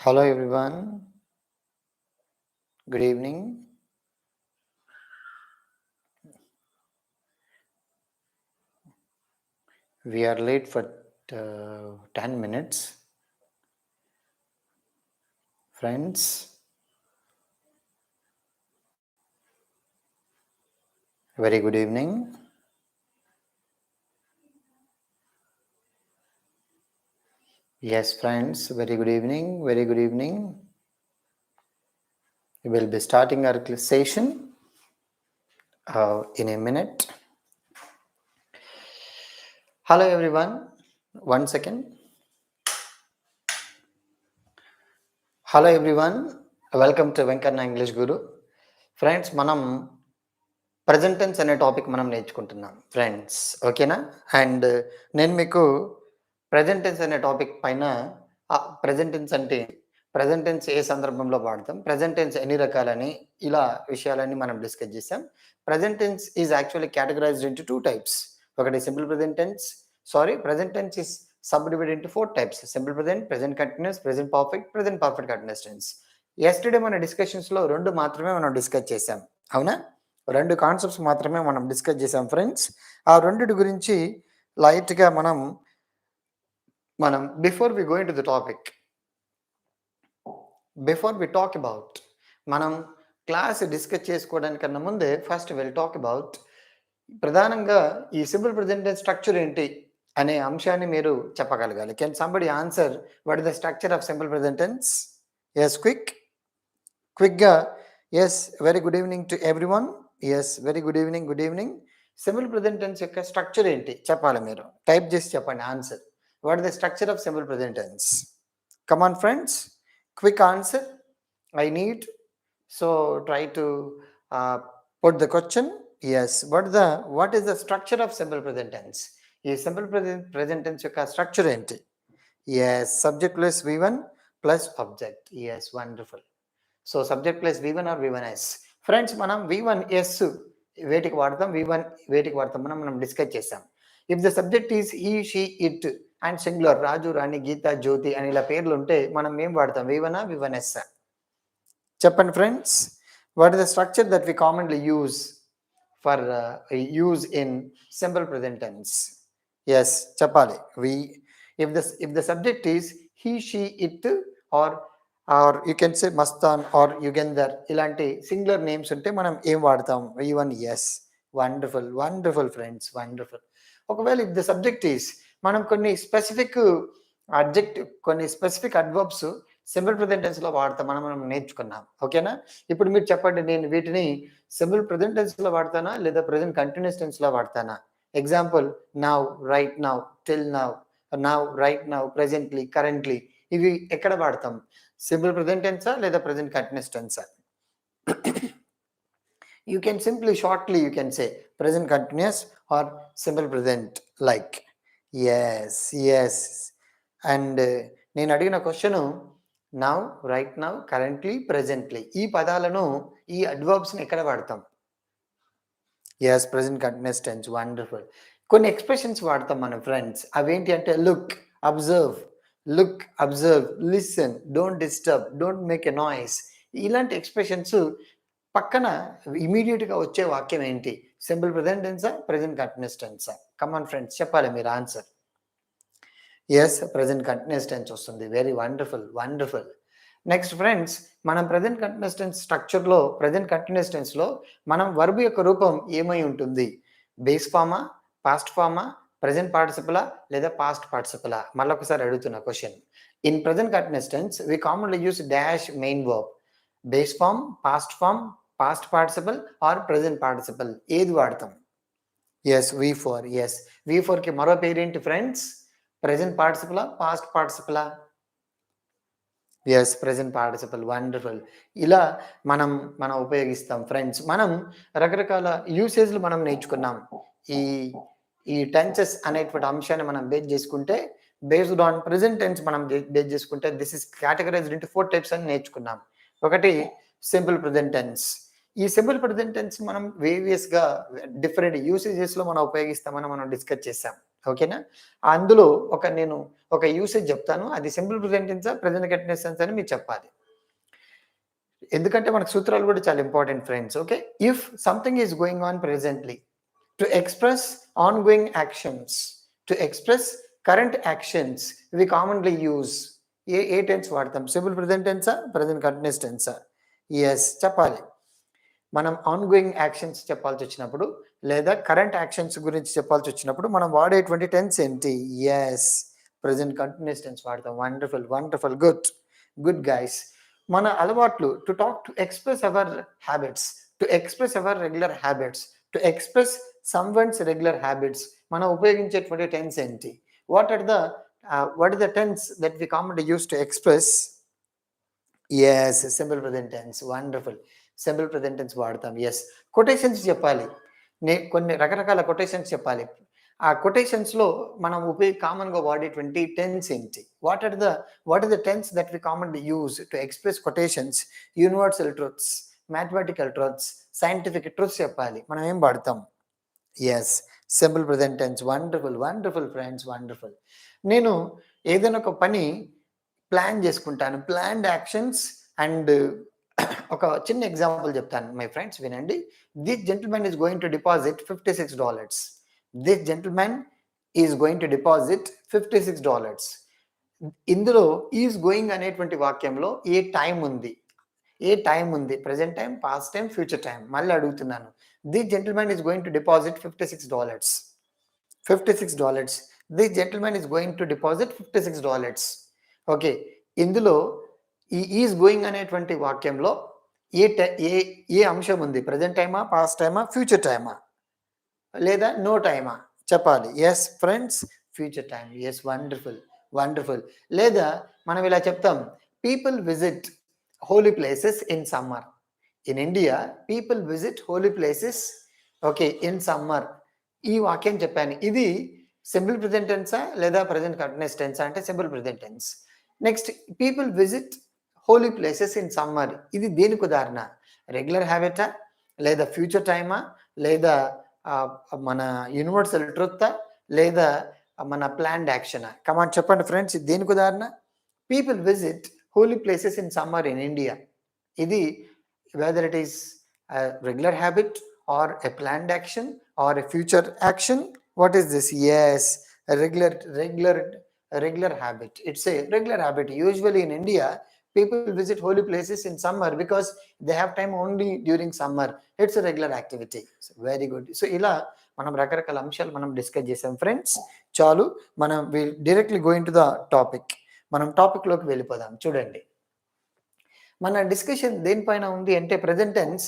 Hello everyone, good evening. We are late for 10 minutes. Friends, very good evening. Yes, friends, very good evening, very good evening. We will be starting our session in a minute. Hello everyone, 1 second. Hello everyone, welcome to VENKANNA English Guru. Friends, మనం present tense అనే topic మనం నేర్చుకుంటున్నాం friends, ఓకేనా? And నేను మీకు present tense అనే topic పైన present tense అంటే ప్రజెంట్ టెన్స్ ఏ సందర్భంలో వాడతాం, ప్రజెంట్ టెన్స్ ఎన్ని రకాలని, ఇలా విషయాలన్నీ మనం డిస్కస్ చేసాం. Present tense is actually categorized into 2 types. ఒకటి simple present tense, present tense is subdivided into 4 types: simple present, present continuous, present perfect continuous tense. Yesterday మన డిస్కషన్స్లో 2 మాత్రమే మనం డిస్కస్ చేసాం, అవునా? 2 కాన్సెప్ట్స్ మాత్రమే మనం డిస్కస్ చేసాం ఫ్రెండ్స్. ఆ రెండిటి గురించి లైట్గా మనం before we go into the topic, before we talk about, మనం క్లాస్ డిస్కస్ చేసుకోవడానికన్నా ముందే ఫస్ట్ విల్ టాక్ అబౌట్ ప్రధానంగా ఈ సింపుల్ ప్రెజెంట్ టెన్స్ స్ట్రక్చర్ ఏంటి అనే అంశాన్ని మీరు చెప్పగలగాలి. Can somebody answer what is the structure of simple present tense? Yes, క్విక్గా. Yes, very good evening to everyone. Yes, very good evening. Simple present tense యొక్క structure ఏంటి చెప్పాలి. మీరు టైప్ చేసి చెప్పండి answer. What is the structure of simple present tense? Come on friends, quick answer I need. So try to put the question. Yes, what is the structure of simple present tense? ఈ simple present tense యొక్క structure ఏంటి? Yes, subject plus V1 plus object. Yes, wonderful. So subject plus V1 or V1S. Friends, మనం V1S వేటికి వాడతాం, V1 వేటికి వాడతాం మనం discuss చేసాం. If the subject is he, she, it and singular, Raju, Rani, Geeta, Jyoti అని ఇలా పేర్లు ఉంటే మనం ఏం వాడతాం, V1 V1S? చెప్పండి friends. What is the structure that we commonly use for use in simple present tense? Yes, చెప్పాలి. If the subject is he, she, it or you can say Mastan or Yugender, ఇలాంటి సింగులర్ నేమ్స్ ఉంటే మనం ఏం వాడతాం, V1S. Wonderful friends, wonderful. ఒకవేళ if the subject is, మనం కొన్ని specific adverbs simple present tense లో వాడతాం, మనం నేర్చుకున్నాం, ఓకేనా? ఇప్పుడు మీరు చెప్పండి, నేను వీటిని సింపుల్ ప్రెజెంట్ టెన్స్ లో వాడతానా లేదా ప్రెజెంట్ కంటిన్యూస్ టెన్స్ లో వాడతానా? Example, now, right now, till now, right now, presently, currently, ఇవి ఎక్కడ వాడతాం? సింపుల్ ప్రెజెంట్ టెన్సా లేదా ప్రెజెంట్ కంటిన్యూస్ టెన్సా? You can simply shortly you can say present continuous or simple present, like. Yes. And నేను అడిగిన question now, right now, currently, presently, ఈ పదాలను, ఈ అడ్వర్బ్స్ని ఎక్కడ వాడతాం? Yes, present continuous tense. Wonderful. కొన్ని ఎక్స్ప్రెషన్స్ వాడతాం మన ఫ్రెండ్స్. అవేంటి అంటే look, observe, listen, don't disturb, don't make a noise. ఇలాంటి ఎక్స్ప్రెషన్స్ పక్కన ఇమీడియట్గా వచ్చే వాక్యం ఏంటి? సింపుల్ ప్రెజెంట్ టెన్సా, ప్రెజెంట్ కంటిన్యూస్ టెన్సా? కమాన్ ఫ్రెండ్స్, చెప్పాలి మీరు answer. Yes, present continuous tense వస్తుంది. Very wonderful. నెక్స్ట్ ఫ్రెండ్స్, మనం ప్రెజెంట్ కంటిన్యూస్ టెన్స్ స్ట్రక్చర్లో, ప్రెజెంట్ కంటిన్యూస్ టెన్స్లో మనం వర్బ్ యొక్క రూపం ఏమై ఉంటుంది? బేస్ ఫామా, పాస్ట్ ఫామా, ప్రెజెంట్ పార్టిసిపులా లేదా పాస్ట్ పార్టిసిపులా? మళ్ళొకసారి అడుగుతున్న question. In present continuous tense we commonly use dash main verb. Base form, past form, past participle or present participle, ఏది వాడతాం? Yes, V4. ఎస్, V4కి మరో పేరేంటి ఫ్రెండ్స్? ప్రెజెంట్ పార్టిసిపలా, పాస్ట్ పార్టిసిపలా? Yes, present participle. వండర్ఫుల్. ఇలా మనం ఉపయోగిస్తాం ఫ్రెండ్స్. మనం రకరకాల యూసేజ్లు మనం నేర్చుకున్నాం. ఈ టెన్సెస్ అనేటువంటి అంశాన్ని మనం బేస్ చేసుకుంటే, బేస్డ్ ఆన్ ప్రెజెంట్ టెన్స్ మనం బేస్ చేసుకుంటే this is categorised into 4 types అని నేర్చుకున్నాం. ఒకటి సింపుల్ ప్రెజెంట్ టెన్స్. ఈ సింపుల్ ప్రెజెంట్ టెన్స్ మనం వేరియస్గా డిఫరెంట్ యూసేజెస్లో మనం ఉపయోగిస్తామని మనం డిస్కస్ చేసాం. ఓకేనా? అందులో నేను ఒక యూసేజ్ చెప్తాను. అది సింపుల్ ప్రెజెంట్ టెన్సా, ప్రెజెంట్ కంటిన్యూస్ టెన్స్ అని మీరు చెప్పాలి. ఎందుకంటే మనకు సూత్రాలు కూడా చాలా important friends. Okay? If something is going on presently, to express ongoing actions, to express current actions we commonly use ఏ టెన్స్ వాడతాం? సింపుల్ ప్రెజెంట్ టెన్సా, ప్రెజెంట్ కంటిన్యూస్ టెన్సా? యెస్ చెప్పాలి. మనం ఆన్‌గోయింగ్ యాక్షన్స్ చెప్పాల్సొచ్చినప్పుడు, లేదా కరెంట్ యాక్షన్స్ గురించి చెప్పాల్సొచ్చినప్పుడు మనం వాడేటువంటి టెన్స్ ఏంటి? యెస్, ప్రెజెంట్ కంటిన్యూస్ టెన్స్ వాడతాం. Wonderful, wonderful. Good. Good guys. మన అలవాట్లు to talk, to express our habits, to express our regular habits, to express someone's regular habits మనం ఉపయోగించేటువంటి టెన్స్ ఏంటి? What are the what is the tense that we commonly use to express? Yes, simple present tense. Wonderful. Simple present tense వాడతాం. Yes. Quotations చెప్పాలి. కొన్ని రకరకాల quotations చెప్పాలి. ఆ కొటేషన్స్‌లో మనం కామన్‌గా వాడేటువంటి టెన్స్ ఏంటి? What are the tense that we commonly use to express quotations, universal truths, mathematical truths, scientific truths చెప్పాలి. మనం ఏం వాడతాం? Yes, simple present tense. Wonderful, wonderful friends, wonderful. నేను ఏదైనా ఒక పని ప్లాన్ చేసుకుంటాను. ప్లాన్డ్ యాక్షన్స్ అండ్ ఒక చిన్న ఎగ్జాంపుల్ చెప్తాను మై ఫ్రెండ్స్, వినండి. This gentleman is going to deposit $56. This gentleman is going to deposit $56. ఇందులో ఈస్ గోయింగ్ అనేటువంటి వాక్యంలో ఏ టైం ఉంది? ఏ టైం ఉంది? Present time, past time, future time. మళ్ళీ అడుగుతున్నాను. This gentleman is going to deposit $56. $56. This gentleman is going to deposit $56. Okay. ఇందులో ఈ ఈస్ గోయింగ్ అనేటువంటి వాక్యంలో ఏ ఏ ఏ అంశం ఉంది? ప్రెజెంట్ టైమా, పాస్ట్ టైమా, ఫ్యూచర్ టైమా, లేదా నో టైమా? చెప్పాలి. Yes friends, future time. Yes, wonderful, wonderful. లేదా మనం ఇలా చెప్తాం, people visit holy places in summer. In India people visit holy places, okay, in summer. ఈ వాక్యం చెప్పాను. ఇది సింపుల్ ప్రెజెంట్ టెన్సా, లేదా ప్రెజెంట్ కంటిన్యూస్ టెన్సా? అంటే simple present tense. Next, people visit holy places in summer. ఇది దేనికి ఉదాహరణ? రెగ్యులర్ హ్యాబిటా, లేదా ఫ్యూచర్ టైమా, లేదా మన యూనివర్సల్ ట్రూతా, లేదా మన ప్లాన్డ్ యాక్షనా? కమాన్ చెప్పండి ఫ్రెండ్స్, ఇది దేనికి ఉదాహరణ? People visit holy places in summer in India. ఇది whether it is a regular habit or a planned action or a future action. What is this? Yes, a regular habit. It's a regular habit. Usually in India, people visit holy places in summer because they have time only during summer. It's a regular activity. So, very good. So ఇలా మనం రకరకాల అంశాలు మనం discuss చేసాం friends. చాలు, మనం directly go into the topic. మనం టాపిక్లోకి వెళ్ళిపోదాం. చూడండి, మన డిస్కషన్ దేనిపైన ఉంది అంటే present tense.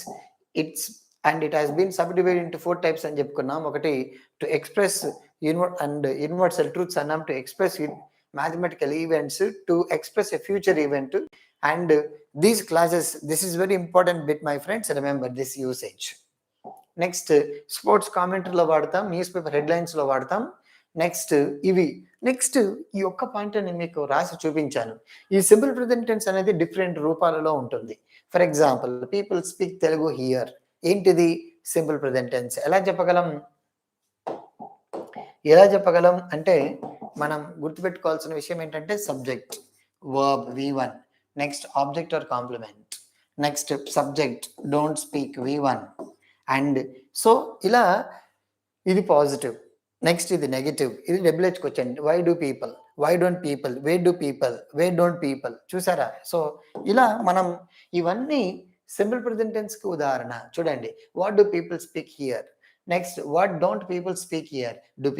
It has been subdivide into 4 types అని చెప్పుకున్నాం. ఒకటి టు ఎక్స్‌ప్రెస్ యూనివర్సల్ ట్రూత్స్ అన్నాం, to express mathematical events, to express a future event. And these classes, this is very important bit my friends, remember this usage. Next, sports కామెంటరీలో వాడతాం, news paper హెడ్లైన్స్లో వాడతాం. Next ఇవి. Next ఈ ఒక్క point నేను మీకు రాసి చూపించాను. ఈ సింపుల్ ప్రెజెంట్ టెన్స్ అనేది డిఫరెంట్ రూపాలలో ఉంటుంది. For example, people speak Telugu here. ఏంటిది? Simple present tense. ఎలా చెప్పగలం? అంటే మనం గుర్తుపెట్టుకోవాల్సిన విషయం ఏంటంటే subject, verb V1, next object or complement, next subject don't speak V1. And so ఇలా ఇది పాజిటివ్, నెక్స్ట్ ఇది నెగటివ్, ఇది WH question. Why do people, why don't people, where do people, where don't people. చూసారా? So ఇలా మనం ఇవన్నీ simple present tense కి ఉదాహరణ. చూడండి, what do people speak here. Next, what don't people speak here. Do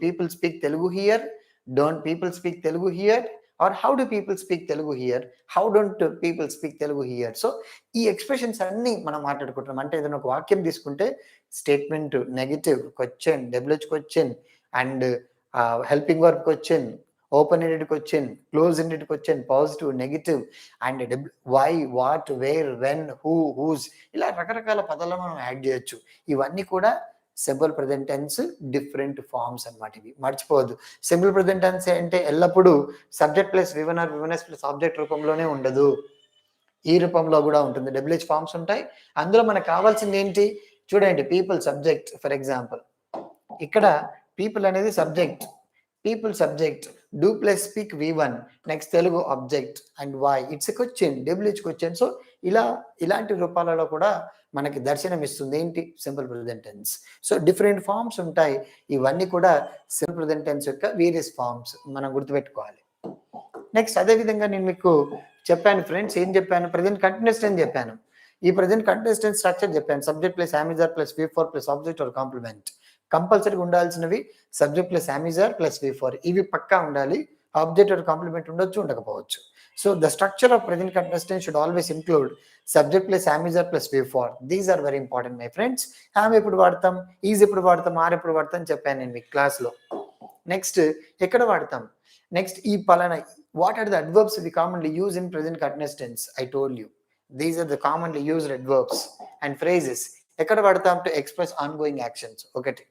people speak Telugu here, don't people speak Telugu here, or how do people speak Telugu here, how don't people speak Telugu here. So ఈ expressions అన్ని మనం మాట్లాడుకుంటున్నాం. అంటే ఏదైనా ఒక వాక్యం తీసుకుంటే statement, negative, question, WH question, and helping verb question, open ended question, close ended question, positive, negative, and why, what, wear, when, whose, ఇలా రకరకాల పదాలను మనం యాడ్ చేయొచ్చు. ఇవన్నీ కూడా simple present tense different forms అన్నమాట. ఇవి మర్చిపోవద్దు. సింపుల్ ప్రెజెంట్ టెన్స్ అంటే ఎల్లప్పుడూ subject plus V1 or V1S plus object రూపంలోనే ఉండదు. ఈ రూపంలో కూడా ఉంటుంది. డబ్ల్యూహెచ్ ఫార్మ్స్ ఉంటాయి. అందులో మనకు కావాల్సింది ఏంటి? చూడండి, పీపుల్ సబ్జెక్ట్. ఫర్ ఎగ్జాంపుల్, ఇక్కడ పీపుల్ అనేది subject, people subject, do plus speak V1, next Telugu object, and why it's a question, WH question. So ఇలాంటి రూపాలలో కూడా మనకి దర్శనం ఇస్తుంది ఏంటి, simple present tense. So different forms ఉంటాయి. ఇవన్నీ కూడా సింపుల్ ప్రెజెంట్ టెన్స్ యొక్క వేరియస్ ఫార్మ్స్ మనం గుర్తుపెట్టుకోవాలి. నెక్స్ట్ అదేవిధంగా నేను మీకు చెప్పాను ఫ్రెండ్స్, ఏం చెప్పాను, ప్రజెంట్ కంటిన్యూస్ టెన్స్ చెప్పాను. ఈ ప్రజెంట్ కంటిన్యూస్ టెన్స్ స్ట్రక్చర్ చెప్పాను. Subject plus am is are plus V4 plus object or complement. కంపల్సరీగా ఉండాల్సినవి subject plus am is are plus V4, ఇవి పక్కా ఉండాలి. ఆబ్జెక్ట్ ఆర్ కాంప్లిమెంట్ ఉండొచ్చు, ఉండకపోవచ్చు. So the structure of present continuous tense should always include subject plus am is are plus V4. These are very important my friends. Am ఎప్పుడు వాడతాం, is ఎప్పుడు వాడతాం, are ఎప్పుడు వాడతాం చెప్పాను నేను మీకు క్లాస్లో. నెక్స్ట్ ఎక్కడ వాడతాం, నెక్స్ట్ ఈ పలానా, what are the adverbs we commonly use in present continuous tense? I told you these are the commonly used adverbs and phrases. ఎక్కడ వాడతాం, to express ongoing actions. ఒకటి.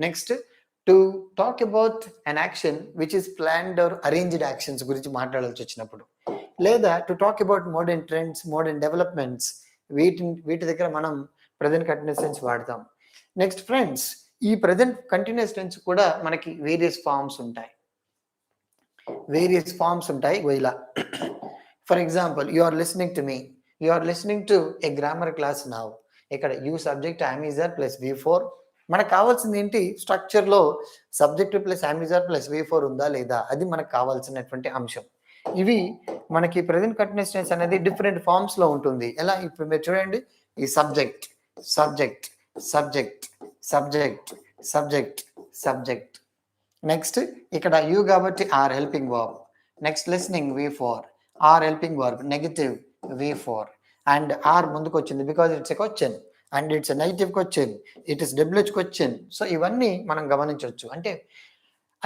Next to talk about an action which is planned or arranged actions గురించి మాట్లాడాల్సి వచ్చినప్పుడు, లేదా to talk about modern trends, modern developments, వీటి దగ్గర మనం ప్రజెంట్ కంటిన్యూస్ టెన్స్ వాడతాం. నెక్స్ట్ ఫ్రెండ్స్, ఈ ప్రజెంట్ కంటిన్యూస్ టెన్స్ కూడా మనకి వేరియస్ ఫార్మ్స్ ఉంటాయి. ఇలా for example, you are listening to me, you are listening to a grammar class now. ఇక్కడ you subject am is are plus V4. మనకు కావాల్సింది ఏంటి, స్ట్రక్చర్లో subject plus am is are plus V4 ఉందా లేదా, అది మనకు కావాల్సినటువంటి అంశం. ఇవి మనకి ప్రజెంట్ కంటిన్యూస్ టెన్స్ అనేది డిఫరెంట్ ఫార్మ్స్ లో ఉంటుంది. ఎలా, ఇప్పుడు మీరు చూడండి, ఈ subject subject subject subject subject subject. Next ఇక్కడ యూ కాబట్టి are helping verb. Next listening V4, are helping verb negative V4, and are ముందుకు వచ్చింది because it's a question and it's a negative question, it is WH question. So ఇవన్నీ మనం గమనించవచ్చు. అంటే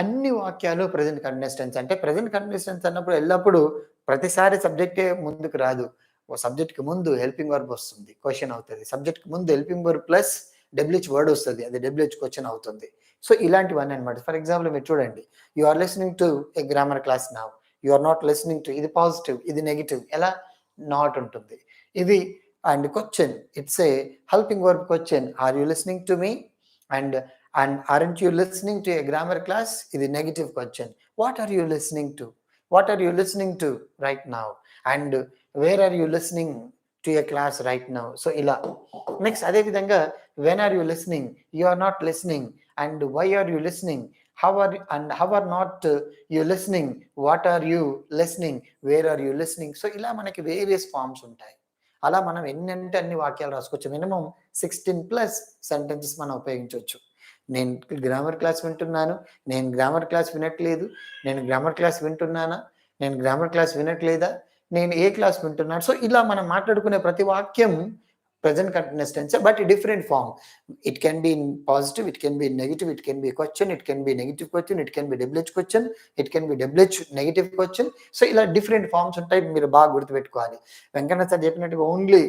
అన్ని వాక్యాలు ప్రెజెంట్ కంటిన్యూస్ టెన్స్. అంటే ప్రెజెంట్ కంటిన్యూస్ టెన్స్ అన్నప్పుడు ఎల్లప్పుడూ ప్రతిసారి సబ్జెక్టే ముందుకు రాదు. ఓ సబ్జెక్ట్కి ముందు హెల్పింగ్ వర్బ్ వస్తుంది, క్వశ్చన్ అవుతుంది. సబ్జెక్ట్కి ముందు helping verb plus WH word వస్తుంది, అది డబ్ల్యూహెచ్ క్వశ్చన్ అవుతుంది. సో ఇలాంటివన్నీ అనమాట. ఫర్ ఎగ్జాంపుల్ మీరు చూడండి, you are listening to a grammar class now, you are not listening to, ఇది పాజిటివ్, ఇది నెగిటివ్, ఎలా నాట్ ఉంటుంది. ఇది and question, it's a helping verb question, are you listening to me, and aren't you listening to a grammar class, ఇది negative question. What are you listening to, what are you listening to right now, and where are you listening to a class right now. So ఇలా. Next అదే విధంగా when are you listening, you are not listening, and why are you listening, how are not you listening, what are you listening, where are you listening. So ఇలా మనకి various forms ఉంటాయి. అలా మనం ఎన్నంటే అన్ని వాక్యాలు రాసుకోవచ్చు. మినిమం 16+ సెంటెన్సెస్ మనం ఉపయోగించవచ్చు. నేను గ్రామర్ క్లాస్ వింటున్నాను, నేను గ్రామర్ క్లాస్ వినట్లేదు, నేను గ్రామర్ క్లాస్ వింటున్నానా, నేను గ్రామర్ క్లాస్ వినట్లేదా, నేను ఏ క్లాస్ వింటున్నాను. సో ఇలా మనం మాట్లాడుకునే ప్రతి వాక్యం present continuous tense, but a different form. It can be in positive, it can be in negative, it can be a question, it can be negative question, it can be WH question, it can be WH negative question. So ఇలా different forms ఉంటాయి, మీరు బాగా గుర్తుపెట్టుకోవాలి. Venkanna sir చెప్పినట్టుగా only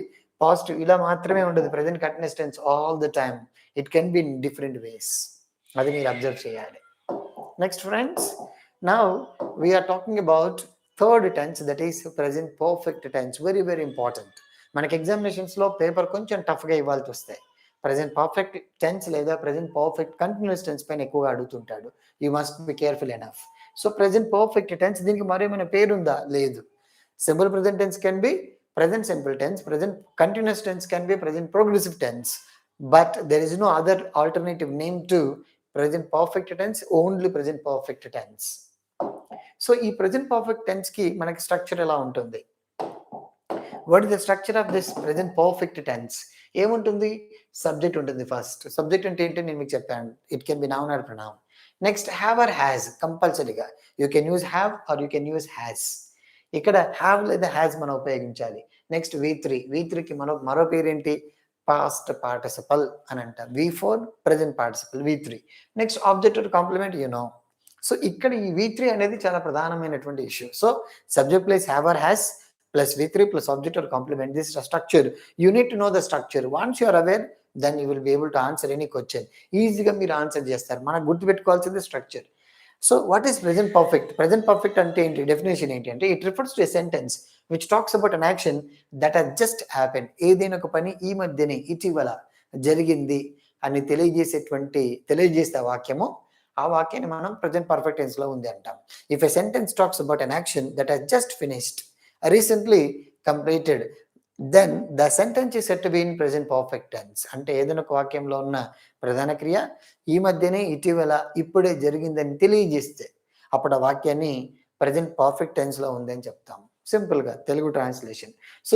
positive ఇలా మాత్రమే ఉండదు present continuous tense all the time. It can be in different ways. అది మీరు అబ్జర్వ్ చేయాలి. Next friends, now we are talking about third tense, that is present perfect tense. Very very important. మనకి ఎగ్జామినేషన్స్లో paper కొంచెం టఫ్గా ఇవ్వాల్సి వస్తాయి. Present perfect tense లేదా present perfect continuous tense పైన ఎక్కువగా అడుగుతుంటాడు. You must be careful enough. So present perfect tense, దీనికి మరేమైనా పేరుందా, లేదు. Simple present tense can be present simple tense, present continuous tense can be present progressive tense, but there is no other alternative name to present perfect tense, only present perfect tense. So ఈ present perfect టెన్స్కి మనకి structure ఎలా ఉంటుంది, what is the structure of this present perfect tense? ఏముంటుంది, subject ఉంటుంది. First subject అంటే ఏంటి నేను మీకు చెప్పాను, it can be noun or pronoun. Next have or has, కంపల్సరీగా you can use have or you can use has. ఇక్కడ have లేదా హ్యాజ్ మనం ఉపయోగించాలి. నెక్స్ట్ V3కి మరో పేరేంటి, పాస్ట్ పార్టిసిపల్ అని అంట. V4 present participle, V3. Next object to complement, you know. So ఇక్కడ ఈ V3 అనేది చాలా ప్రధానమైనటువంటి issue. So subject plus have or has plus V3 plus object or complement. This is a structure. You need to know the structure. Once you are aware, then you will be able to answer any question. Easy మీరు answer చేస్తారు. మనకు గుర్తుపెట్టుకోవాల్సింది structure. So what is present perfect? Present perfect అంటే ఏంటి, definition ఏంటి అంటే, it refers to a sentence which talks about an action that has just happen. ఏదైనా ఒక పని ఈ మధ్యనే ఇటీవల జరిగింది అని తెలియజేసే వాక్యము, ఆ వాక్యాన్ని మనం ప్రెజెంట్ పర్ఫెక్ట్ టెన్స్లో ఉంది అంటాం. If a sentence talks about an action that has just finished, recently completed, then the sentence is set to be in present perfect tense. అంటే ఏదైనా ఒక వాక్యంలో ఉన్న ప్రధాన క్రియ ఈ మధ్యనే, ఇటీవల, ఇప్పుడే జరిగిందని తెలియజేస్తే అప్పుడు ఆ వాక్యాన్ని ప్రెజెంట్ పర్ఫెక్ట్ టెన్స్లో ఉంది అని చెప్తాం. సింపుల్గా తెలుగు ట్రాన్స్లేషన్. సో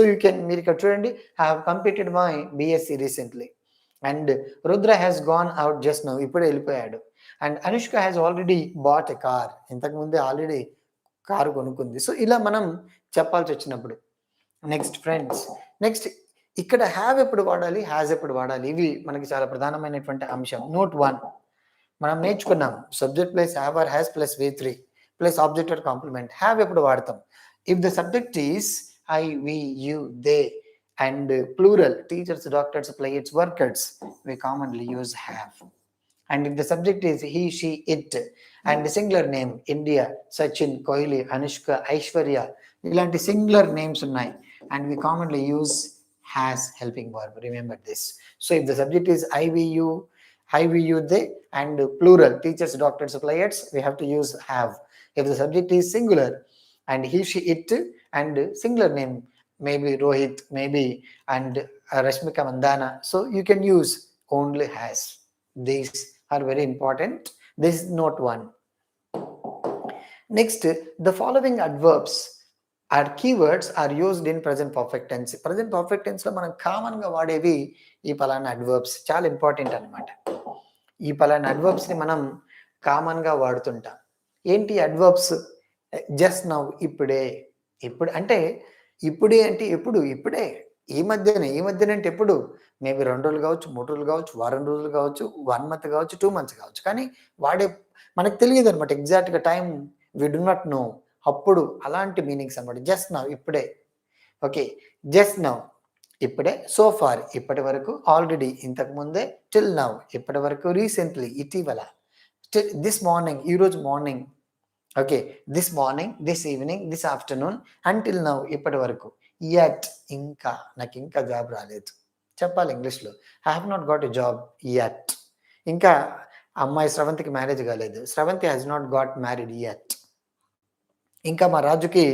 మీరు ఇక్కడ చూడండి, I have completed my BSc recently, and Rudra has gone out just now, ఇప్పుడే వెళ్ళిపోయాడు. And Anushka has already bat a car, ఇంతకుముందే ఆల్రెడీ కారు కొనుక్కుంది. సో ఇలా మనం చెప్పాల్సి వచ్చినప్పుడు. నెక్స్ట్ ఫ్రెండ్స్, నెక్స్ట్ ఇక్కడ హ్యావ్ ఎప్పుడు వాడాలి, హ్యాజ్ ఎప్పుడు వాడాలి, ఇవి మనకి చాలా ప్రధానమైనటువంటి అంశం. నోట్ 1 మనం నేర్చుకున్నాం. Subject plus have or has plus V3 plus object or complement. Have ఎప్పుడు వాడతాం? If the subject is I, we, you, they and plural, teachers, doctors, players, workers, we commonly use have. And if the subject is he, she, it, and the singular name, India, Sachin, Kohli, Anushka, Aishwarya, ilanti singular names unnai, and we commonly use has helping verb. Remember this. So if the subject is I, we, you, they, and plural, teachers, doctors, players, we have to use have. If the subject is singular and he, she, it, and singular name, maybe Rohit, maybe, and Rashmika Mandana, so you can use only has. These are very important. This is note 1. Next, the following adverbs or keywords are used in present perfect tense. Present perfect tense లో మనం common గా వాడేవి ఈ పలానా adverbs, చాలా important అన్నమాట. ఈ పలానా adverbs ని మనం కామన్ గా వాడుతుంటాం. ఏంటి అడ్వర్బ్స్? జస్ట్ నౌ, ఇప్పుడే. ఇప్పుడు అంటే ఇప్పుడే అంటే ఎప్పుడు? ఇప్పుడే. ఈ మధ్యనే అంటే ఎప్పుడు? మేబీ 2 రోజులు కావచ్చు, 3 రోజులు కావచ్చు, వారం రోజులు కావచ్చు, 1 మంత్ కావచ్చు, 2 మంత్స్ కావచ్చు. కానీ వాడే మనకు తెలియదు అనమాట ఎగ్జాక్ట్గా time. We do not know. అప్పుడు అలాంటి మీనింగ్స్ అనమాట. జస్ట్ నౌ, ఇప్పుడే. ఓకే, జస్ట్ నౌ, ఇప్పుడే. సో ఫార్, ఇప్పటి వరకు. ఆల్రెడీ, ఇంతకు ముందే. టిల్ నౌ, ఇప్పటి వరకు. రీసెంట్లీ, ఇటీవల. దిస్ మార్నింగ్, ఈరోజు morning. Okay, this morning, this evening, this afternoon, until now, ఇప్పటి వరకు. యట్, ఇంకా, నాకు ఇంకా జాబ్ రాలేదు చెప్పాలి ఇంగ్లీష్లో. I have not got a job yet. ఇంకా అమ్మాయి శ్రవంతికి మ్యారేజ్ కాలేదు. Sravanthi has not got married yet. ఇంకా మా రాజుకి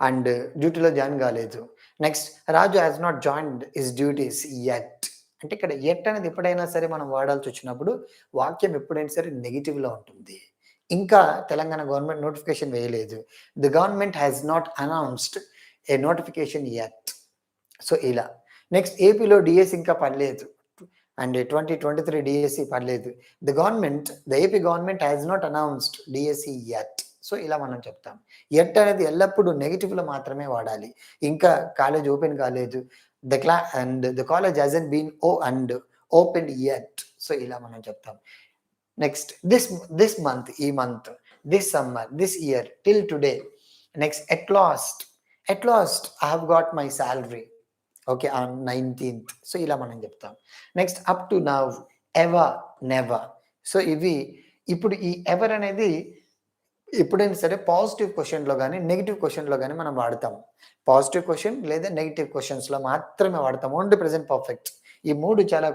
అండ్ డ్యూటీలో జాయిన్ కాలేదు. Next, Raju has not joined his duties yet. అంటే ఇక్కడ యట్ అనేది ఎప్పుడైనా సరే మనం వాడాల్సి వచ్చినప్పుడు వాక్యం ఎప్పుడైనా సరే నెగిటివ్లో ఉంటుంది. ఇంకా తెలంగాణ గవర్నమెంట్ నోటిఫికేషన్ వేయలేదు. The government has not announced a notification yet. So ఇలా. నెక్స్ట్, ఏపీలో డిఎస్సి ఇంకా పడలేదు, అండ్ 2023 డిఎస్సి పడలేదు. The AP government has not announced DSC yet. So ఇలా మనం చెప్తాం. యట్ అనేది ఎల్లప్పుడూ నెగిటివ్లో మాత్రమే వాడాలి. ఇంకా కాలేజ్ ఓపెన్ కాలేదు. The college hasn't been open yet. So ఇలా మనం చెప్తాం. నెక్స్ట్, దిస్ మంత్, ఈ month. This summer, this year, till today. Next, at last I have got my salary. Okay, on 19th. So ఇలా మనం చెప్తాం. Next, up to now, ever, never. So ఇవి. ఇప్పుడు ఈ ఎవర్ అనేది ఎప్పుడైనా సరే పాజిటివ్ క్వశ్చన్లో కానీ నెగిటివ్ క్వశ్చన్లో కానీ మనం వాడతాం. పాజిటివ్ క్వశ్చన్ లేదా నెగిటివ్ క్వశ్చన్స్లో మాత్రమే వాడతాం. Only present perfect. ఈ 3 చాలా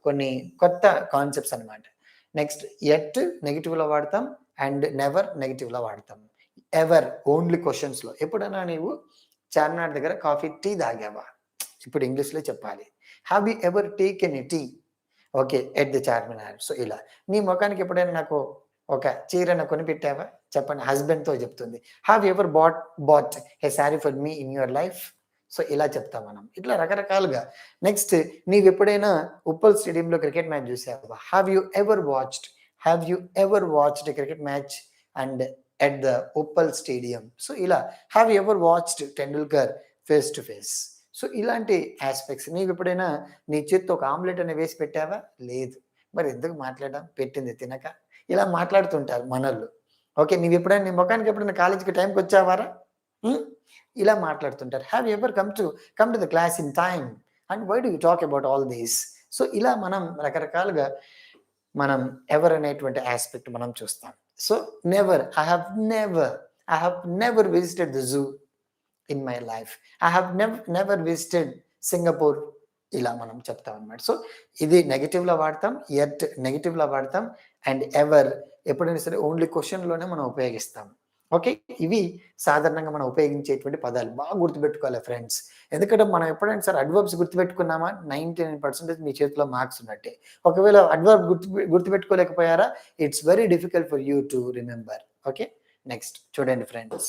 కొన్ని కొత్త కాన్సెప్ట్స్ అనమాట. నెక్స్ట్, ఎట్ నెగిటివ్లో వాడతాం, అండ్ నెవర్ నెగిటివ్లో వాడతాం. ఎవర్ ఓన్లీ క్వశ్చన్స్లో. ఎప్పుడైనా నీవు చార్మినార్ దగ్గర కాఫీ, టీ తాగావా? ఇప్పుడు ఇంగ్లీష్లో చెప్పాలి. Have you ever taken a tea? Okay, at the Charminar. So ఇలా. నీ ముఖానికి ఎప్పుడైనా నాకు ఒక చీరను కొనిపెట్టావా? చెప్పండి. హస్బెండ్తో చెప్తుంది. Have you ever bought a sari for me in your life? So ఇలా చెప్తాం మనం. ఇట్లా రకరకాలుగా. నెక్స్ట్, నీవు ఎప్పుడైనా ఉప్పల్ స్టేడియంలో క్రికెట్ మ్యాచ్ చూసావా? Have you ever watched cricket match and at the Uppal stadium? So ఇలా. Have you ever watched Tendulkar face to face? So ఇలాంటి ఆస్పెక్ట్స్. నీవు ఎప్పుడైనా నీ చేత్తో ఒక ఆమ్లెట్ అని వేసి పెట్టావా? లేదు. మరి ఎందుకు మాట్లాడడం? పెట్టింది తినక. ఇలా మాట్లాడుతుంటారు మనోళ్ళు. ఓకే, నీవు ఎప్పుడైనా నీ ముఖానికి ఎప్పుడైనా కాలేజీకి టైంకి వచ్చావారా? ఇలా మాట్లాడుతుంటారు. Have ever come to the class in time and why do you talk about all these? So ఇలా మనం రకరకాలుగా మనం ఎవర్ అనేటువంటి ఆస్పెక్ట్ మనం చూస్తాం. So never, I have never visited the zoo in my life. I have never visited Singapore ఇలా మనం చెప్తాం అనమాట. సో ఇది నెగటివ్‌లో వాడతాం, ఎట్ నెగటివ్‌లో వాడతాం, అండ్ ఎవర్ ఎప్పుడైనా సరే ఓన్లీ క్వెషన్‌లోనే మనం ఉపయోగిస్తాం. ఓకే. ఇవి సాధారణంగా మనం ఉపయోగించేటువంటి పదాలు. బాగా గుర్తుపెట్టుకోవాలి ఫ్రెండ్స్. ఎందుకంటే మనం ఎప్పుడైనా సరే అడ్వర్బ్స్ గుర్తుపెట్టుకున్నామా 99% మీ చేతిలో మార్క్స్ ఉన్నట్టే. ఒకవేళ అడ్వర్బ్ గుర్తుపెట్టుకోలేకపోయారా, it's very difficult for you to remember. Okay. Next చూడండి friends.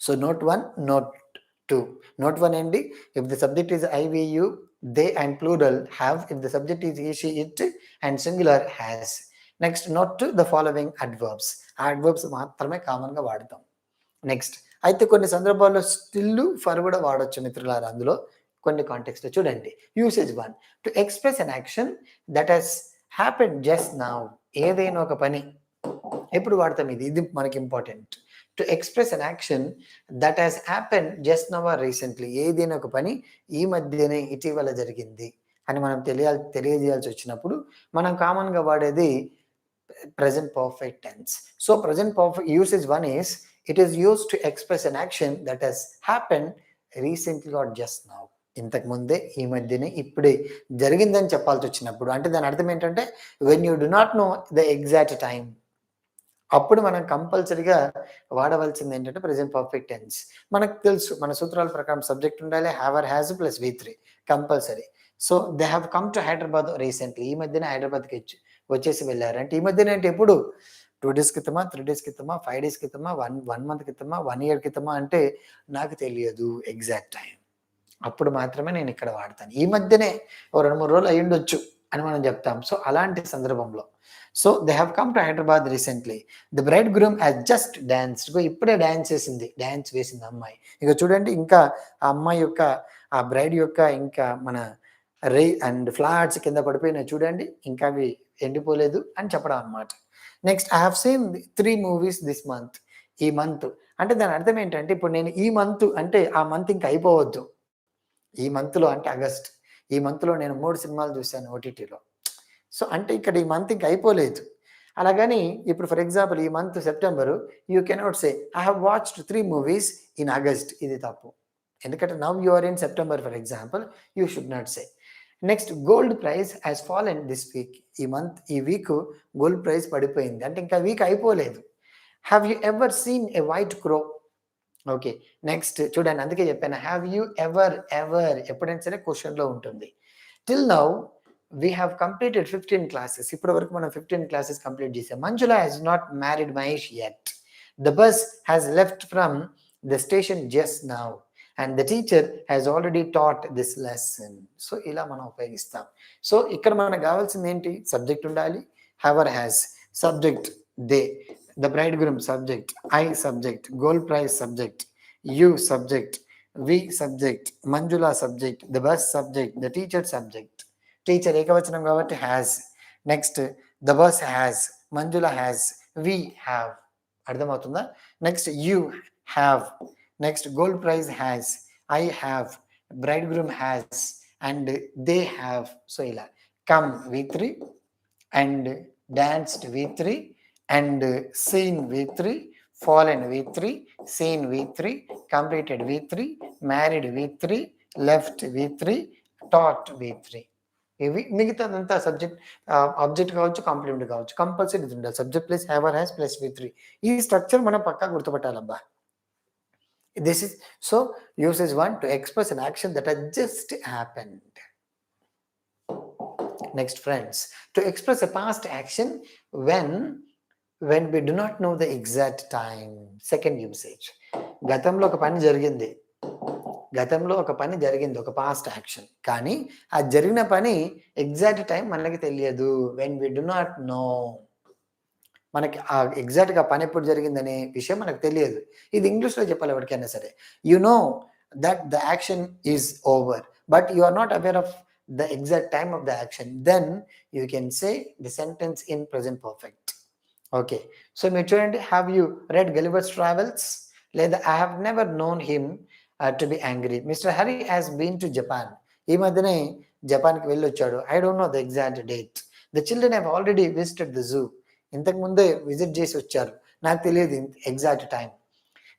So note 1, note 2. Note 1 ఏంటి? If the subject is I, we, you, they and plural have. If the subject is he, she, it and singular has. Next, note 2 the following adverbs. ఆ adverbs మాత్రమే కామన్గా వాడతాం. Next అయితే కొన్ని సందర్భాల్లో still for కూడా వాడొచ్చు మిత్రులారా. అందులో కొన్ని కాంటెక్స్ట్ చూడండి. Usage 1 to express an action that has happened just now. ఏదైనా ఒక పని ఎప్పుడు వాడతాం ఇది మనకి important. To express an action that has happen just now or recently. ఏదైనా ఒక పని ఈ మధ్యనే ఇటీవల జరిగింది అని మనం తెలియజేయాల్సి వచ్చినప్పుడు మనం కామన్గా వాడేది present perfect tense. So present perfect usage 1 is it is used to express an action that has happened recently or just now. ఇంతకు ముందే ఈ మధ్యనే ఇప్పుడే జరిగిందని చెప్పాల్సి వచ్చినప్పుడు అంటే దాని అర్థం ఏంటంటే when you do not no the exact time, అప్పుడు మనం కంపల్సరీగా వాడవలసింది ఏంటంటే ప్రెజెంట్ పర్ఫెక్ట్ టెన్స్. మనకు తెలుసు మన సూత్రాల ప్రకారం సబ్జెక్ట్ ఉండాలి, have or has plus V3 compulsory. So they have come to Hyderabad recently. ఈ మధ్యనే హైదరాబాద్కి వచ్చేసి వెళ్ళారు. అంటే ఈ మధ్యన అంటే ఎప్పుడు 2 డేస్ క్రితమా, 3 డేస్ క్రితమా, 5 డేస్ క్రితమా, 1 మంత్ క్రితమా, 1 ఇయర్ క్రితమా అంటే నాకు తెలియదు ఎగ్జాక్ట్ టైం. అప్పుడు మాత్రమే నేను ఇక్కడ వాడతాను. ఈ మధ్యనే ఓ 2-3 రోజులు అయ్యుండొచ్చు అని మనం చెప్తాం. సో అలాంటి సందర్భంలో so they have come to Hyderabad recently. The bride groom has just danced. ఇప్పుడే డాన్స్ వేసింది అమ్మాయి. ఇక చూడండి ఇంకా ఆ అమ్మాయి యొక్క ఆ బ్రైడ్ యొక్క ఇంకా మన అండ్ ఫ్లాట్స్ కింద పడిపోయినాయి చూడండి, ఇంకా అవి ఎండిపోలేదు అని చెప్పడం అనమాట. Next I have seen 3 movies this month. ఈ మంత్ అంటే దాని అర్థం ఏంటంటే ఇప్పుడు నేను ఈ మంత్ అంటే ఆ మంత్ ఇంకా అయిపోవద్దు. ఈ మంత్లో అంటే ఆగస్ట్, ఈ మంత్లో నేను 3 సినిమాలు చూశాను ఓటీటీలో. సో అంటే ఇక్కడ ఈ మంత్ ఇంకా అయిపోలేదు. అలాగని ఇప్పుడు ఫర్ ఎగ్జాంపుల్ ఈ month September you cannot say I have watched 3 movies in August. ఇది తప్పు. ఎందుకంటే now you are in September for example, you should not say. Next gold price has fallen this week. ఈ week gold price పడిపోయింది అంటే ఇంకా week అయిపోలేదు. Have you ever seen a white crow? Okay. Next చూడండి, అందుకే చెప్పాను have you ever ఎప్పుడైనా సరే క్వశ్చన్లో ఉంటుంది. Till now we have completed 15 classes. ఇప్పటి వరకు మనం 15 క్లాసెస్ కంప్లీట్ చేసాం. Manjula has not married Mahesh yet. The bus has left from the station just now and the teacher has already taught this lesson. So ఇలా మనం ఉపయోగిస్తాం. సో ఇక్కడ మనకు కావాల్సింది ఏంటి? సబ్జెక్ట్ ఉండాలి, have or has subject, they the bride groom subject, I subject, gold prize subject, you subject, we subject, Manjula subject, the bus subject, the teacher subject. Teacher ఏకవచనం కాబట్టి has. Next the bus has, Manjula has, we have. అర్థమవుతుందా? Next you have, next gold prize has, I have, bride groom has and they have. So ఇలా come V3 and danced V3 and seen V3, fallen V3, seen V3, completed V3, married V3, left V3, taught V3. ఇవి మిగతాదంతా subject object కావచ్చు, complement కావచ్చు, compulsory ఇది ఉండాలి. Subject plus have or has plus V3. ఈ structure మనం పక్కా గుర్తుపట్టాలబ్బా. This is so usage 1 to express an action that has just happened. Next friends, to express a past action when we do not know the exact time. Second usage, గతంలో ఒక పని జరిగింది, ఒక past action, కానీ ఆ జరిగిన పని exact time మనకి తెలియదు. When we do not know, మనకి ఆ ఎగ్జాక్ట్గా పని ఎప్పుడు జరిగిందనే విషయం మనకు తెలియదు. ఇది ఇంగ్లీష్లో చెప్పాలి ఎవరికైనా సరే. You know that the action is over but you are not aware of the exact time of the action, then you can say the sentence in present perfect. Okay, so మీరు చూడండి, have you read Gulliver's Travels? లేదా I have never known him to be angry. Mr. Hari has been to Japan. ఈ మధ్యనే జపాన్కి వెళ్ళి వచ్చాడు. I don't know the exact date. The children have already visited the zoo. ఇంతకు ముందే visit చేసి వచ్చారు, నాకు తెలియదు ఎగ్జాక్ట్ టైం.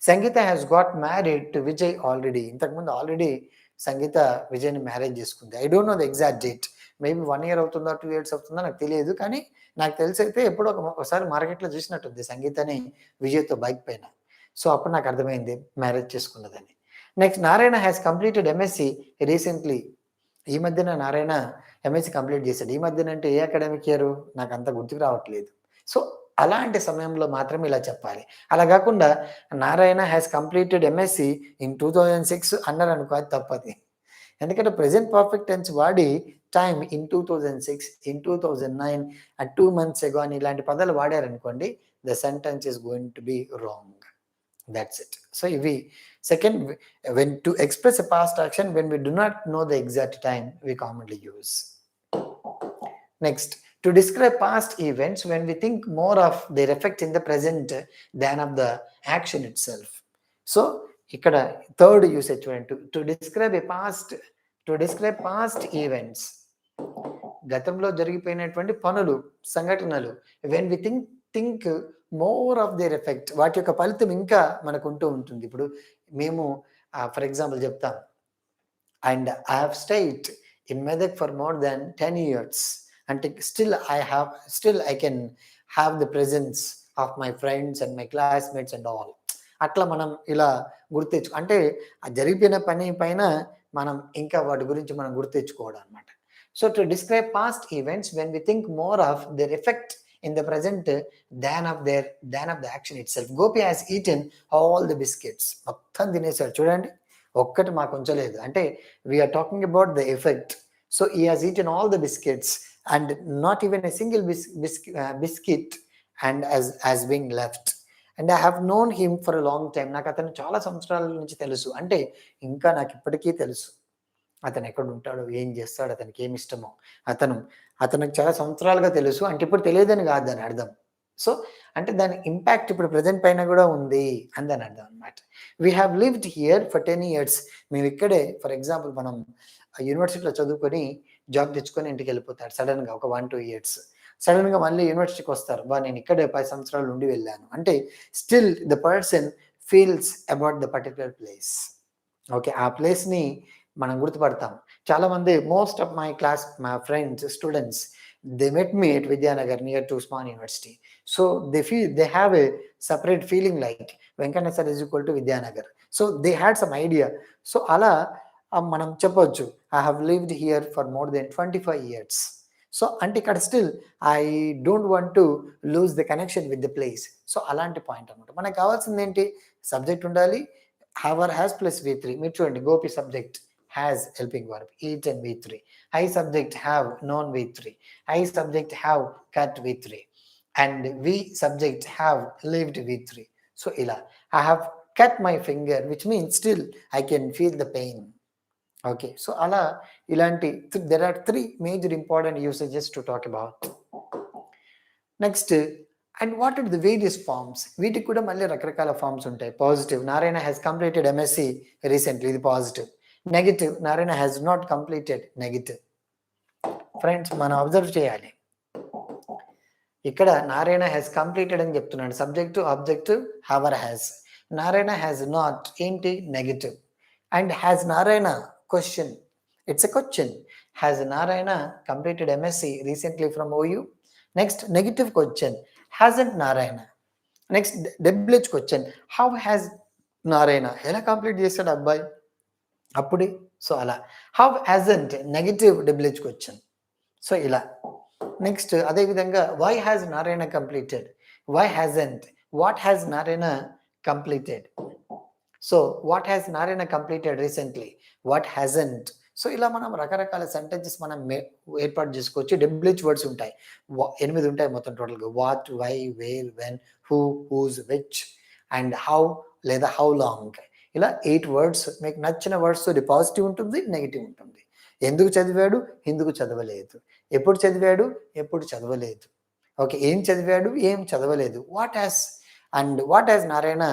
సంగీత has got married to Vijay already. ఇంతకు ముందు ఆల్రెడీ సంగీత విజయ్ని మ్యారేజ్ చేసుకుంది. I don't know the exact date. Maybe 1 year అవుతుందా, 2 ఇయర్స్ అవుతుందా నాకు తెలియదు. కానీ నాకు తెలిసైతే ఎప్పుడో ఒకసారి మార్కెట్‌లో చూసినట్టుంది సంగీతని విజయ్‌తో బైక్ పైన. సో, అప్పుడు నాకు అర్థమైంది మ్యారేజ్ చేసుకున్నదని. Next Narayana has completed MSc recently. ఈ మధ్యన నారాయణ ఎంఎస్‌సి కంప్లీట్ చేశాడు. ఈ మధ్యన అంటే ఏ అకాడమిక్ ఇయరు? నాకంత గుర్తుకు రావట్లేదు. సో, అలాంటి సమయంలో మాత్రమే ఇలా చెప్పాలి. అలా గాకుండా Narayana has completed MSc in 2006 అన్నారనుకో అది తప్పది. ఎందుకంటే ప్రెజెంట్ పర్ఫెక్ట్ టెన్స్ వాడి time in 2006, in 2009, 2 months ago అని ఇలాంటి పదాలు వాడారనుకోండి, the sentence is going to be wrong. That's it. So, ఇవి second when to express a past action when we do not know the exact time we commonly use. Next, to describe past events when we think more of their effect in the present than of the action itself. So, ఇక్కడ third usage చూడండి. To describe past events, గతంలో జరిగిపోయినటువంటి పనులు, సంఘటనలు, when we think more of their effect, వాటి యొక్క ఫలితం ఇంకా మనకు ఉంటూ ఉంటుంది. ఇప్పుడు మేము ఫర్ ఎగ్జాంపుల్ చెప్తాం, and I have stayed in Medak for more than 10 years, అంటే still I can have the presence of my friends and my classmates and all. అట్లా మనం ఇలా గుర్తెచ్చు, అంటే ఆ జరిగిపోయిన పని పైన మనం ఇంకా వాటి గురించి మనం గుర్తెచ్చుకోవడం అనమాట. So, to describe past events when we think more of their effect in the present than of the action itself. Gopi has eaten all the biscuits, మొత్తం తినేశాడు చూడండి, ఒక్కటి మాకు ఉంచలేదు. అంటే we're talking about the effect. So, he has eaten all the biscuits and not even a single biscuit and as being left. And I have known him for a long time. నాకు అతను చాలా సంవత్సరాల నుంచి తెలుసు, అంటే ఇంకా నాకు ఇప్పటికీ తెలుసు అతను ఎక్కడ ఉంటాడో, ఏం చేస్తాడు, అతనికి ఏమి ఇష్టమో, అతనికి చాలా సంవత్సరాలుగా తెలుసు. అంటే ఇప్పుడు తెలియదని కాదు దాని అర్థం. సో, అంటే దాని ఇంపాక్ట్ ఇప్పుడు ప్రెజెంట్ పైన కూడా ఉంది అని దాని అర్థం అనమాట. We have lived here for 10 years. మేము ఇక్కడే, ఫర్ ఎగ్జాంపుల్ మనం యూనివర్సిటీలో చదువుకొని జాబ్ తెచ్చుకొని ఇంటికి వెళ్ళిపోతాడు సడన్గా ఒక 1-2 years. సడన్గా మళ్ళీ యూనివర్సిటీకి వస్తారు, నేను ఇక్కడే 10 సంవత్సరాలు ఉండి వెళ్ళాను అంటే still the person feels about the particular place. Okay, ఆ ప్లేస్ని మనం గుర్తుపడతాం. చాలామంది, most of my friends, students, they met me at Vidyanagar near to Usman University. So they have a separate feeling like Venkanna sir is equal to Vidyanagar. So they had some idea. So ala మనం చెప్పొచ్చు, I have lived here for more than 25 years. So, అంటే ఇక్కడ still I don't want to lose the connection with the place. So, అలాంటి point అనమాట. మనకు కావాల్సింది ఏంటి? Subject ఉండాలి, హ్యాస్ ప్లస్ V3. మీరు చూడండి, Gopi subject has helping verb, eaten V3. I subject have known V3. I subject have cut V3. And we subject have lived V3. So, ila I have cut my finger, which means still I can feel the pain. Okay, so ala ilanti there are 3 major important usages to talk about. Next, and what are the various forms? వీటికి కూడా మళ్ళీ రకరకాల forms ఉంటాయి. Positive, Narayana has completed MSc recently, ఇది positive. Negative, Narayana has not completed, negative. Friends, మనం observe చేయాలి, ఇక్కడ Narayana has completed అని చెప్తున్నాడు, subject objective have or has. Narayana has not ఏంటి? Negative. And has Narayana question, it's a question. Has Narayana completed MSc recently from OU? Next negative question, hasn't Narayana. Next WH question, how has Narayana, ఎలా complete చేశాడు అబ్బాయి అప్పుడే. So, అలా how hasn't, negative WH question. So, ఇలా. Next అదేవిధంగా why has Narayana completed, why hasn't, what has Narayana completed. So, what has Narayana completed recently, what hasn't. So, ఇలా మనం రకరకాల సెంటెన్సెస్ మనం ఏర్పాటు చేసుకోవచ్చు. డబ్ల్యూహెచ్ వర్డ్స్ ఉంటాయి, 8 ఉంటాయి మొత్తం టోటల్గా. What, why, where, when, who, whose, which and how లేదా హౌ లాంగ్. ఇలా 8 వర్డ్స్. మీకు నచ్చిన వర్డ్స్ పాజిటివ్ ఉంటుంది, నెగిటివ్ ఉంటుంది. ఎందుకు చదివాడు, ఎందుకు చదవలేదు, ఎప్పుడు చదివాడు, ఎప్పుడు చదవలేదు. ఓకే, ఏం చదివాడు, ఏం చదవలేదు. What has Narayana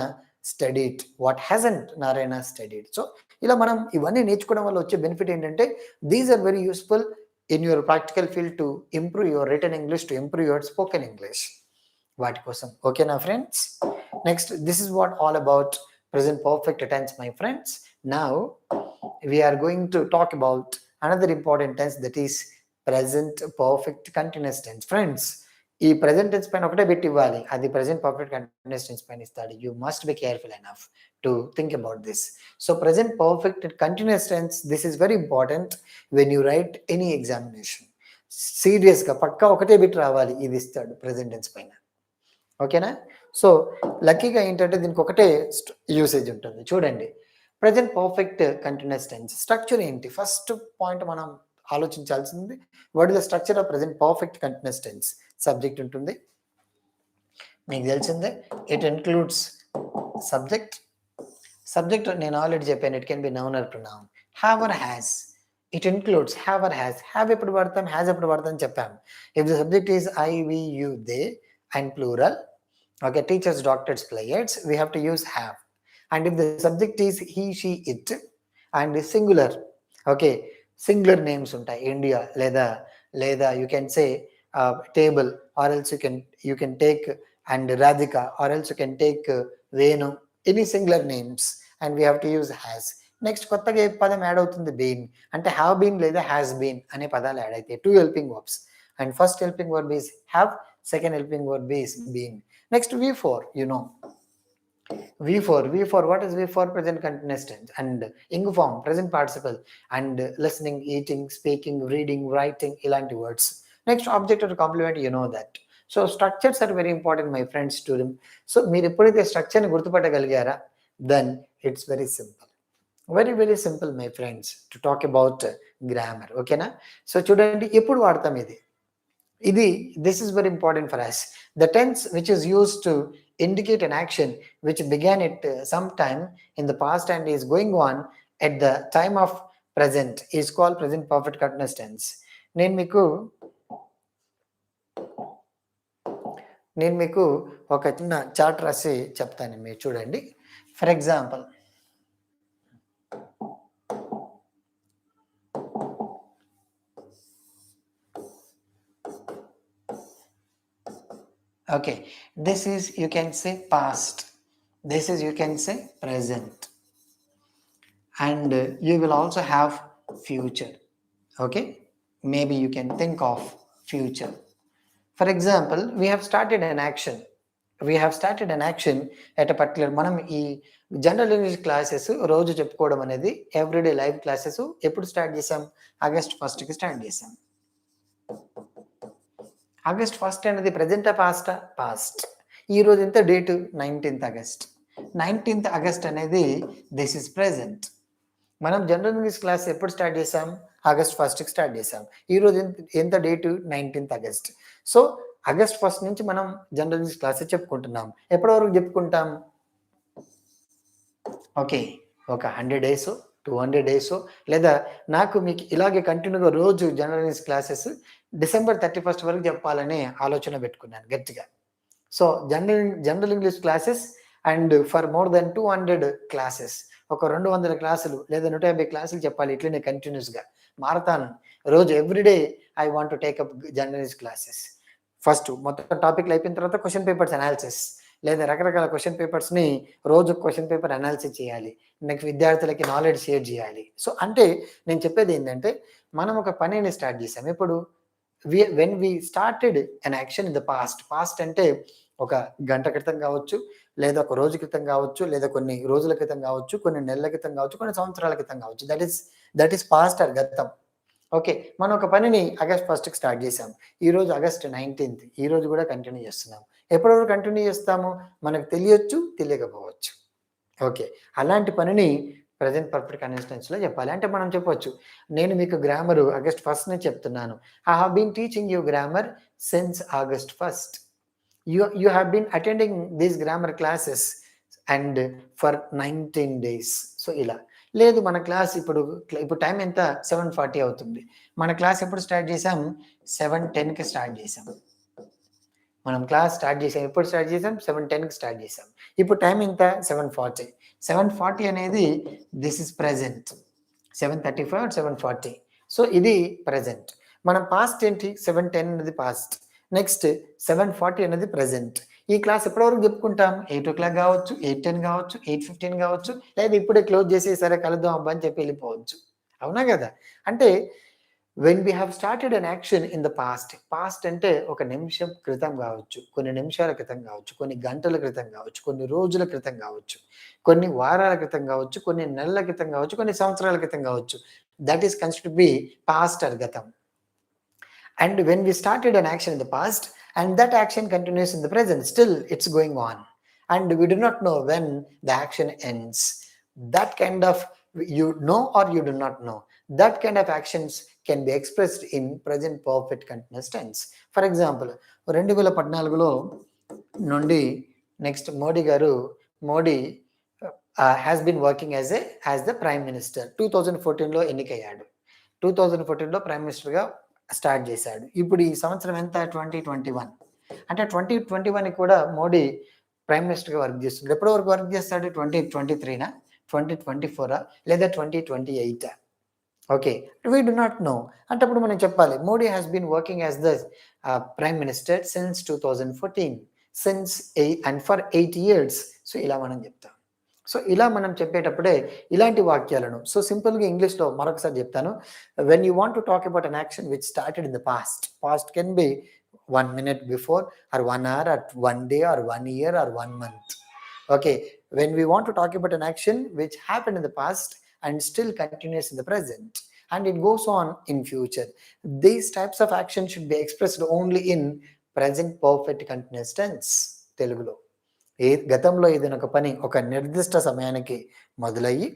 studied, what hasn't Narayana studied. So, ఇలా మనం ఇవన్నీ నేర్చుకోవడం వల్ల వచ్చే బెనిఫిట్ ఏంటంటే these are very useful in your practical field to improve your written English, to improve your spoken English, వాటి కోసం. ఓకేనా friends? Next, this is what all about present perfect tense, my friends. Now we are going to talk about another important tense, that is present perfect continuous tense. Friends, ఈ present tense పైన ఒకటే పెట్టి ఇవ్వాలి, అది present perfect continuous tense పైన ఇస్తాడు. You must be careful enough to think about this. So present perfect continuous tense, this is very important when you write any examination. సీరియస్గా పక్కా ఒకటే బిట్ రావాలి, ఇది ఇస్తాడు present tense పైన. ఓకేనా? సో లక్కీగా ఏంటంటే దీనికి ఒకటే యూసేజ్ ఉంటుంది. చూడండి, present perfect continuous tense structure ఏంటి? ఫస్ట్ పాయింట్ మనం ఆలోచించాల్సింది, what is the structure of present perfect continuous tense. Subject ఉంటుంది, మీకు తెలిసిందే. It includes subject. సబ్జెక్ట్ నేను ఆల్రెడీ చెప్పాను, it can be noun or pronoun. Have or has, it includes have or has. Have ఎప్పుడు వాడతాం, has ఎప్పుడు వాడతాం చెప్పాము. If the subject is I, we, you, they and plural, okay, teachers, doctors, players, we have to use have. And if the subject is he, she, it and is singular, okay, singular names untai, India leda you can say table, or else you can take and Radhika, or else you can take Venu, any singular names, and we have to use has. Next కొత్తగా ఏ పదం add అవుతుంది, been. అంటే have been లేదా has been అనే పదాలు add అయితే 2 helping verbs, and first helping verb is have, second helping verb is been. Next V4, you know, V4, what is V4? Present continuous tense and ing form, present participle, and listening, eating, speaking, reading, writing, ilanti words. Next object or complement, you know that. So structures are very important, my friends, to them. So మీరు ఎప్పుడైతే స్ట్రక్చర్ని గుర్తుపట్టగలిగారా, then it's very simple. Very very simple, my friends, to talk about grammar. ఓకేనా? So చూడండి, ఎప్పుడు వాడతాం ఇది? This is very important for us. The tense which is used to indicate an action which began at some time in the past and is going on at the time of present is called present perfect continuous tense. నేను మీకు ఒక చిన్న chart రాసి చెప్తాను, మీరు చూడండి. For example, okay, this is, you can say, past, this is, you can say, present, and you will also have future. Okay, maybe you can think of future. For example, we have started an action at a particular, మనం ఈ general English classes రోజు చెప్పుకోవడం అనేది everyday live classes ఎప్పుడు start చేసాం? August 1st start చేసాం. August 1st అనేది ప్రెజెంటా పాస్టా? Past. ఈ రోజు ఎంత date? 19th August. 19th August అనేది దిస్ ఇస్ ప్రెజెంట్. మనం జనరల్ ఇంగ్లీష్ క్లాస్ ఎప్పుడు స్టార్ట్ చేసాం? August 1st స్టార్ట్ చేసాం. ఈ రోజు ఎంత date? 19th August. So August 1st నుంచి మనం జనరల్ ఇంగ్లీష్ క్లాసెస్ చెప్పుకుంటున్నాం. ఎప్పటి వరకు చెప్పుకుంటాం? ఓకే, ఒక 100 days, 200 days, లేదా నాకు మీకు ఇలాగే కంటిన్యూగా రోజు general English classes December 31st వరకు చెప్పాలనే ఆలోచన పెట్టుకున్నాను గట్టిగా. So general English classes and for more than 200 classes, ఒక 200 క్లాసులు లేదా 150 క్లాసులు చెప్పాలి ఇట్లనే కంటిన్యూస్గా మారతాను రోజు. Everyday I want to take up general English classes. First మొత్తం టాపిక్లు అయిపోయిన తర్వాత క్వశ్చన్ పేపర్స్ అనాలిసిస్, లేదా రకరకాల క్వశ్చన్ పేపర్స్ని రోజు క్వశ్చన్ పేపర్ అనాలిసిస్ చేయాలి, నెక్స్ట్ విద్యార్థులకి నాలెడ్జ్ షేర్ చేయాలి. సో అంటే నేను చెప్పేది ఏంటంటే, మనం ఒక పనిని స్టార్ట్ చేసాం. ఇప్పుడు when we started an action in the past అంటే ఒక గంట క్రితం కావచ్చు, లేదా ఒక రోజు క్రితం కావచ్చు, లేదా కొన్ని రోజుల క్రితం కావచ్చు, కొన్ని నెలల క్రితం కావచ్చు, కొన్ని సంవత్సరాల క్రితం కావచ్చు. దట్ ఈస్ పాస్ట్ ఆర్ గతం. ఓకే, మనం ఒక పనిని August 1st స్టార్ట్ చేసాం. ఈరోజు August 19th, ఈ రోజు కూడా కంటిన్యూ చేస్తున్నాం. ఎప్పటి వరకు కంటిన్యూ చేస్తాము? మనకు తెలియచ్చు, తెలియకపోవచ్చు. ఓకే, అలాంటి పనిని ప్రజెంట్ పర్ఫెక్ట్ కంటిన్యూస్ టెన్స్లో చెప్పాలి. అంటే మనం చెప్పొచ్చు, నేను మీకు గ్రామర్ August 1st నుంచి చెప్తున్నాను. I have been teaching you grammar since August 1st. You have been attending these grammar classes and for 19 days. So ఇలా లేదు, మన క్లాస్ ఇప్పుడు టైం ఎంత? 7:40 అవుతుంది. మన క్లాస్ ఎప్పుడు స్టార్ట్ చేసాం? 7:10కి స్టార్ట్ చేసాం. మనం క్లాస్ స్టార్ట్ చేసాం. ఎప్పుడు స్టార్ట్ చేసాం? 7:10కి స్టార్ట్ చేసాం. ఇప్పుడు టైం ఎంత? 7:40. 7:40 అనేది this is present. 7:35 or 7:40. So ఇది ప్రెజెంట్. మనం పాస్ట్ ఏంటి? 7:10 అనేది పాస్ట్. నెక్స్ట్ 7:40 అనేది ప్రెజెంట్. ఈ క్లాస్ ఎప్పటివరకు చెప్పుకుంటాం? 8:00 కావచ్చు, 8:10 కావచ్చు, 8:15 కావచ్చు, లేదా ఇప్పుడే క్లోజ్ చేసి సరే కలుద్దాం అబ్బా అని చెప్పి వెళ్ళిపోవచ్చు. అవునా కదా? అంటే when we have started an action in the past అంటే ఒక నిమిషం క్రితం కావచ్చు, కొన్ని నిమిషాల క్రితం కావచ్చు, కొన్ని గంటల క్రితం కావచ్చు, కొన్ని రోజుల క్రితం కావచ్చు, కొన్ని వారాల క్రితం కావచ్చు, కొన్ని నెలల క్రితం కావచ్చు, కొన్ని సంవత్సరాల క్రితం కావచ్చు. That is considered be past or గతం. And when we started an action in the past and that action continues in the present, still it's going on, and we do not know when the action ends. That kind of, you know or you do not know, that kind of actions can be expressed in present perfect continuous tense. For example, 2014లో నుండి next Modi has been working as the prime minister. 2014లో ఎన్నికయ్యాడు. 2014లో prime మినిస్టర్గా start చేశాడు. ఇప్పుడు ఈ సంవత్సరం ఎంత? 2021. అంటే 2021 కూడా మోడీ ప్రైమ్ మినిస్టర్గా వర్క్ చేస్తున్నాడు. ఎప్పటి వరకు వర్క్ చేస్తాడు? 2023నా, 2024 లేదా 2028? Okay, we do not know. అంటే అప్పుడు మనం చెప్పాలి Modi has been working as the prime minister since 2014, since and for 8 years. సో ఇలా మనం చెప్తాం. సో ఇలా మనం చెప్పేటప్పుడే ఇలాంటి వాక్యాలను, సో సింపుల్గా ఇంగ్లీష్లో మరొకసారి చెప్తాను. When you want to talk about an action which started in the past can be 1 minute before or 1 hour or 1 day or 1 year or 1 month. Okay, when we want to talk about an action which happened in the past and still continues in the present and it goes on in future, these types of action should be expressed only in present perfect continuous tense. Telugulo గతంలో ఏదైనా ఒక పని ఒక నిర్దిష్ట సమయానికి మొదలయ్యి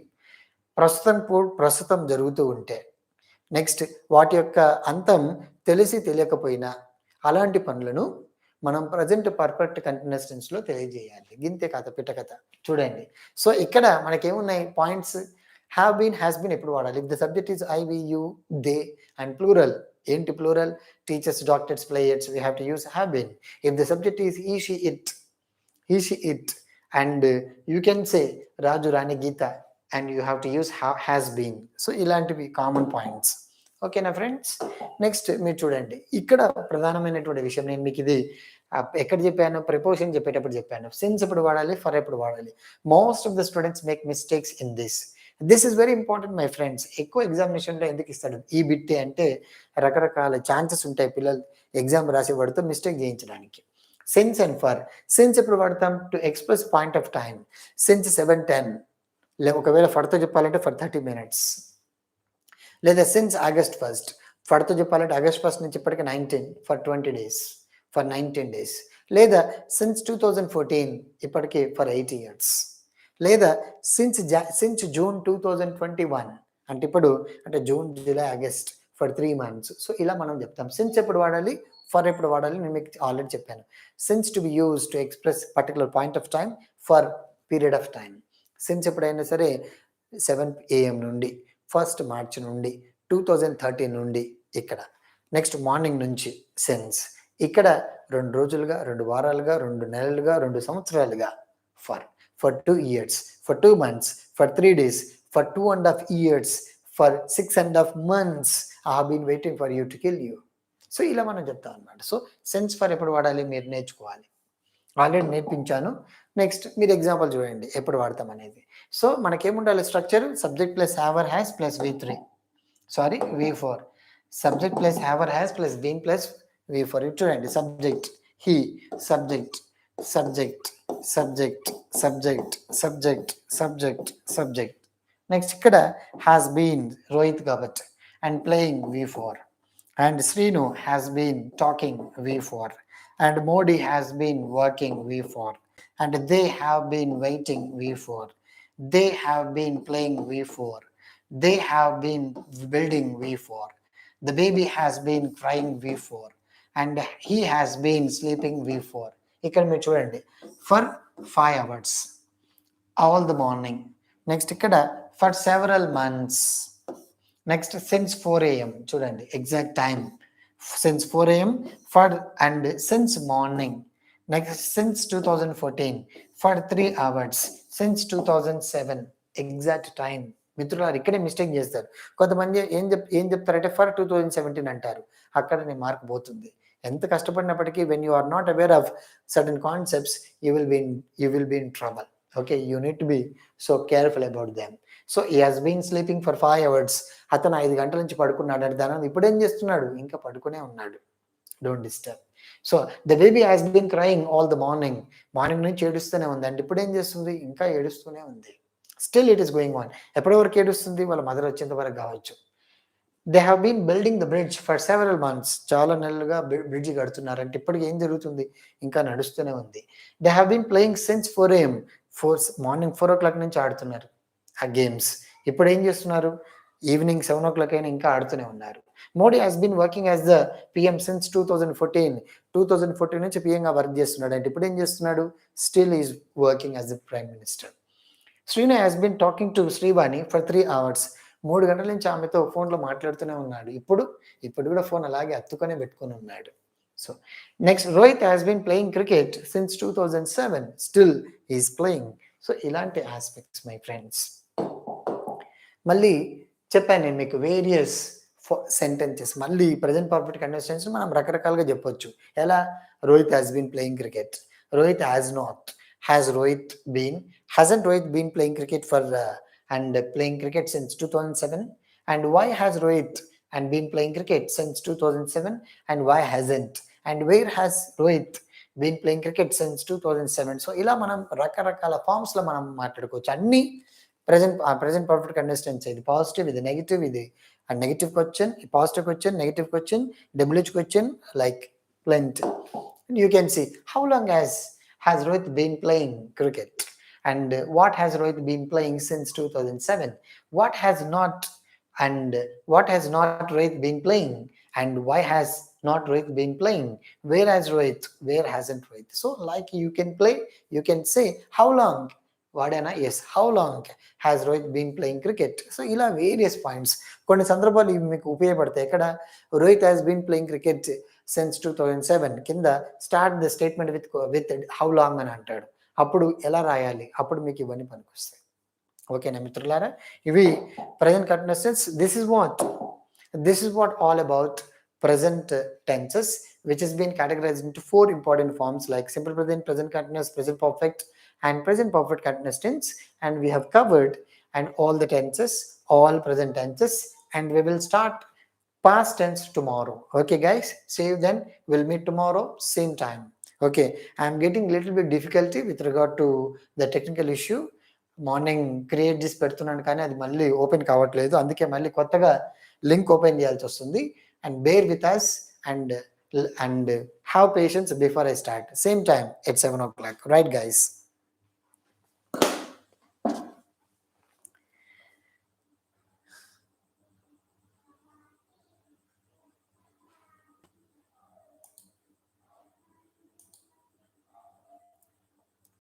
ప్రస్తుతం జరుగుతూ ఉంటే, నెక్స్ట్ వాటి యొక్క అంతం తెలిసి తెలియకపోయినా అలాంటి పనులను మనం ప్రజెంట్ పర్ఫెక్ట్ కంటిన్యూస్ టెన్స్లో తెలియజేయాలి. గింతే కథ పిట్టకథ. చూడండి, సో ఇక్కడ మనకేమున్నాయి points? Have been, has been ఎప్పుడు వాడాలి? If the subject is I, we, you, they and plural. ఏంటి plural? Teachers, doctors, players, we have to use have been. If the subject is he, she, it, and you can say Raju, Rani, Geeta, and you have to use has been. So ఇలాంటివి common points. ఓకేనా friends? Next మీరు చూడండి, ఇక్కడ ప్రధానమైనటువంటి విషయం నేను మీకు ఇది ఎక్కడ చెప్పాను? ప్రిపోజిషన్ చెప్పేటప్పుడు చెప్పాను. సిన్స్ ఎప్పుడు వాడాలి, ఫర్ ఎప్పుడు వాడాలి. Most of the students make mistakes in this is very important my friends. ఎక్కువ ఎగ్జామినేషన్లో ఎందుకు ఇస్తాడు ఈ బిట్ అంటే? రకరకాల ఛాన్సెస్ ఉంటాయి పిల్లలు ఎగ్జామ్ రాసి వాడితో మిస్టేక్ చేయించడానికి. Since and for. సిన్స్ ఎప్పుడు వాడతాం? To express point of time. Since 7:10, ఒకవేళ ఫర్తో చెప్పాలంటే ఫర్ 30 minutes. లేదా సిన్స్ ఆగస్ట్ 1st, ఫర్తో చెప్పాలంటే ఆగస్ట్ 1st నుంచి ఇప్పటికి 19 ఫర్ 20 days, ఫర్ 19 days. లేదా సిన్స్ 2014 ఇప్పటికి ఫర్ 8 years. లేదా సిన్స్ జూన్ 2021 అంటే ఇప్పుడు అంటే June, July, August for 3 months. So ఇలా మనం చెప్తాం. సిన్స్ ఎప్పుడు వాడాలి, ఫర్ ఎప్పుడు వాడాలి నేను మీకు ఆల్రెడీ చెప్పాను. Since to be use to express particular point of time, for period of time. Since ఎప్పుడైనా సరే 7 AM నుండి 1st March నుండి 2013 నుండి ఇక్కడ. నెక్స్ట్ మార్నింగ్ నుంచి సిన్స్. ఇక్కడ 2 రోజులుగా, 2 వారాలుగా, 2 నెలలుగా, 2 సంవత్సరాలుగా. For 2 years, for 2 months, for 3 days, for 2.5 years, for 6.5 months I have been waiting for you to kill you. So ఇలా మనం చెప్తాం అనమాట. సో సెన్స్ ఫర్ ఎప్పుడు వాడాలి మీరు నేర్చుకోవాలి. ఆల్రెడీ నేర్పించాను. నెక్స్ట్ మీరు ఎగ్జాంపుల్ చూడండి ఎప్పుడు వాడతాం అనేది. సో మనకేముండాలి structure? Subject plus have or has plus V4. Subject plus have or has plus been plus V4. ఇటు చూడండి, subject he, subject subject subject subject subject subject subject. Next ఇక్కడ హ్యాస్ బీన్ రోహిత్ కాబట్టి and playing V4. And Srinu has been talking V4. And Modi has been working V4. And they have been waiting V4. They have been playing V4. They have been building V4. The baby has been crying V4. And he has been sleeping V4. ఇక్కడ మీరు చూడండి, for 5 hours, all the morning. Next ఇక్కడ for several months. Next since 4 AM చూడండి exact time. Since 4 AM for and since morning. Next since 2014 for 3 hours. Since 2007 exact time. మిత్రులారు ఇక్కడే mistake చేస్తారు కొంతమంది. ఏం చెప్తారంటే ఫర్ 2017 అంటారు, అక్కడ నీ మార్క్ పోతుంది. ఎంత కష్టపడినప్పటికీ when you are not aware of certain concepts, you will be in trouble. Okay, you need to be so careful about them. So he has been sleeping for 5 hours. అతను 5 గంటల నుంచి పడుకున్నాడు అంటే దాని ఇప్పుడు ఏం చేస్తున్నాడు, ఇంకా పడుకునే ఉన్నాడు. Don't disturb. So the baby has been crying all the morning. Morning నుంచి ఏడుస్తూనే ఉంది అంటే ఇప్పుడు ఏం చేస్తుంది, ఇంకా ఏడుస్తూనే ఉంది. Still it is going on. ఎప్పటి వరకు ఏడుస్తుంది, వాళ్ళ మదర్ వచ్చేంత వరకు కావచ్చు. They have been building the bridge for several months. చాలా నెలలుగా బ్రిడ్జ్ కడుతున్నారు అంటే ఇప్పటికి ఏం జరుగుతుంది, ఇంకా నడుస్తూనే ఉంది. They have been playing since 4 AM. Morning 4 o'clock నుంచి ఆడుతున్నారు ఆ గేమ్స్. ఇప్పుడు ఏం చేస్తున్నారు, ఈవినింగ్ 7 o'clock అయినా ఇంకా ఆడుతూనే ఉన్నారు. Modi has been working as the PM since 2014 నుంచి పిఎంగా వర్క్ చేస్తున్నాడు అంటే ఇప్పుడు ఏం చేస్తున్నాడు, still is working as the prime minister. Srinu has been talking to Srivani for 3 hours. 3 గంటల నుంచి ఆమెతో ఫోన్లో మాట్లాడుతూనే ఉన్నాడు. ఇప్పుడు కూడా ఫోన్ అలాగే అత్తుకొని పెట్టుకొని ఉన్నాడు. So next, Rohit has been playing cricket since 2007. Still is playing. So ఇలాంటి ఆస్పెక్ట్స్ మై ఫ్రెండ్స్. మళ్ళీ చెప్పాను నేను మీకు వేరియస్ సెంటెన్సెస్. మళ్ళీ ప్రజెంట్ పర్ఫెక్ట్ కండిషన్స్ మనం రకరకాలుగా చెప్పొచ్చు. ఎలా, Rohit has been playing cricket, Rohit has not, has Rohit been, hasn't Rohit been playing cricket and playing cricket since 2007, and why has Rohit and been playing cricket since 2007 and why hasn't, and where has Rohit been playing cricket since 2007. So ఇలా మనం రకరకాల forms లో మనం మాట్లాడుకోవచ్చు. అన్ని present perfect conditions. ఇది positive, ఇది negative, ఇది negative question, positive question, negative question, WH question, like plenty. And you can see how long has Rohit been playing cricket, and what has Rohit been playing since 2007, what has not Rohit been playing, and why has not Rohit been playing, where has Rohit, where hasn't Rohit. So like you can say how long, వాడేనా, yes, how long has Rohit been playing cricket. So ఇలా various points. కొన్ని సందర్భాలు ఇవి మీకు ఉపయోగపడతాయి. ఇక్కడ Rohit has been playing cricket since 2007 కింద start the statement with how long అని అంటాడు. అప్పుడు ఎలా రాయాలి, అప్పుడు మీకు ఇవన్నీ పనికొస్తాయి. ఓకేనా మిత్రులారా, ఇవి present continuous. This is what all about present tenses, which has been categorized into 4 important forms like simple present, present continuous, present perfect, and present perfect continuous tense. And we have covered and all the tenses, all present tenses, and we will start past tense tomorrow. Okay guys, see you then. We'll meet tomorrow same time. Okay, I am getting little bit difficulty with regard to the technical issue. Morning create చేసి పెడుతున్నాను కానీ అది మళ్ళీ open కావట్లేదు. అందుకే మళ్ళీ కొత్తగా link open చేయాల్సి వస్తుంది. And bear with us and have patience before I start. Same time at 7 o'clock. Right guys?